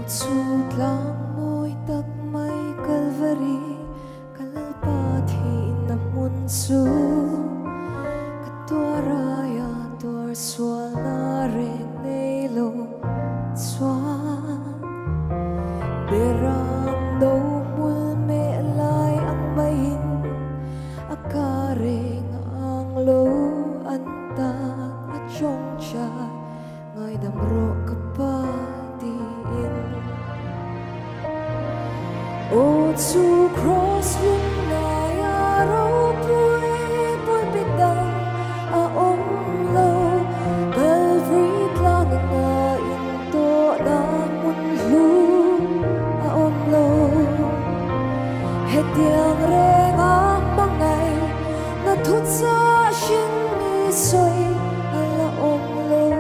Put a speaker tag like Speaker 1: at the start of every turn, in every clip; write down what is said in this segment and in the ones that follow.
Speaker 1: Sut lang mo'y tagmay Calvary, kalalpati na munso, katuaraya tuar swal na rin nelo swan. Berang daw mulme lay ang bayin, akaring ang lo anta at siyong siya, ngay damro kapatiin. O to cross lung ngay araw po'y pulbitang aong lo, Calvary lang nga into na munlo aong lo. Hetiang rengang mangay natut sa siyang misoy alaong lo.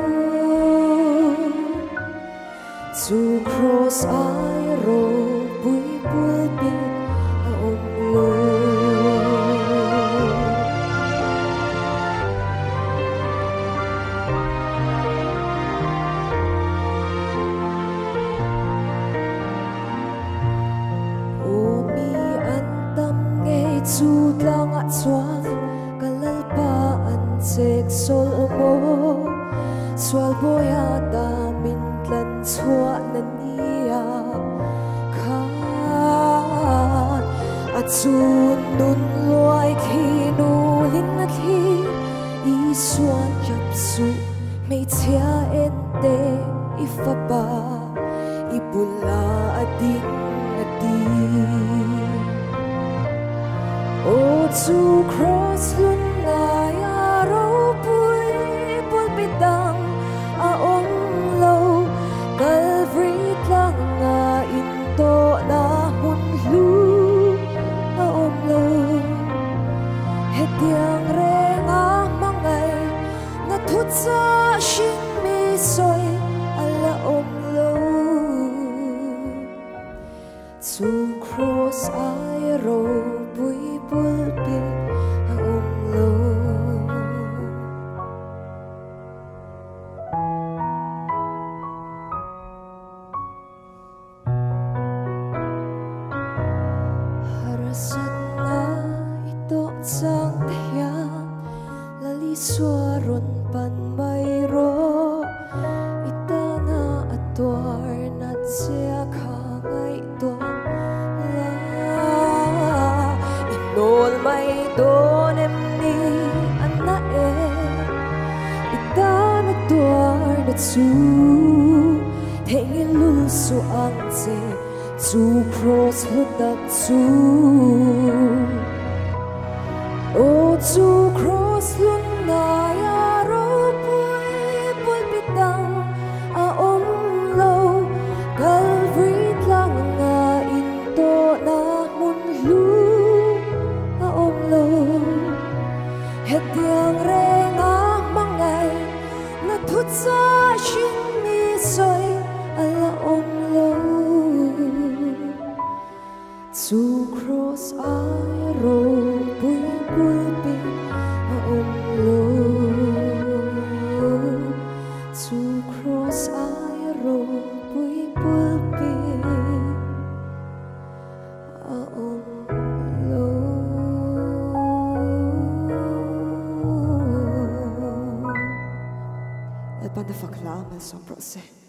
Speaker 1: To cross ay road bu'y pulbit aong lo. O mi antam ngay sut lang at swal, kalalpaan seksol mo, swal boyata mintlan swa na niya kan, at sunun lo'y kinulin at hi iswan japsu may tia ente ifaba ibula ading ading. O to cross lun ngay araw po'y pulbitang aong lo, Calvary lang nga into na munlo aong lo. Hetiang rengang mangay natut sa siyang misoy alaong lo. To cross ay road bu'y pulbit aong lo. Harasan na ito sang tiyang laliswaron pan mayro, ita na atwar nat siya kangay ito la inol may donem ni anae, ita na atwar nat su tengil lulso ang se to cross lutak su. O to cross lun ngay araw po'y pulbitang aong lo, Calvary lang nga into na munlo aong lo. Hetiang rengang mangay natut sa siyang misoy alaong lo. To cross ay road bu'y pulbit aong lo. To cross ay road bu'y pulbit aong lo. El Panda Fakla, Mel Somprose.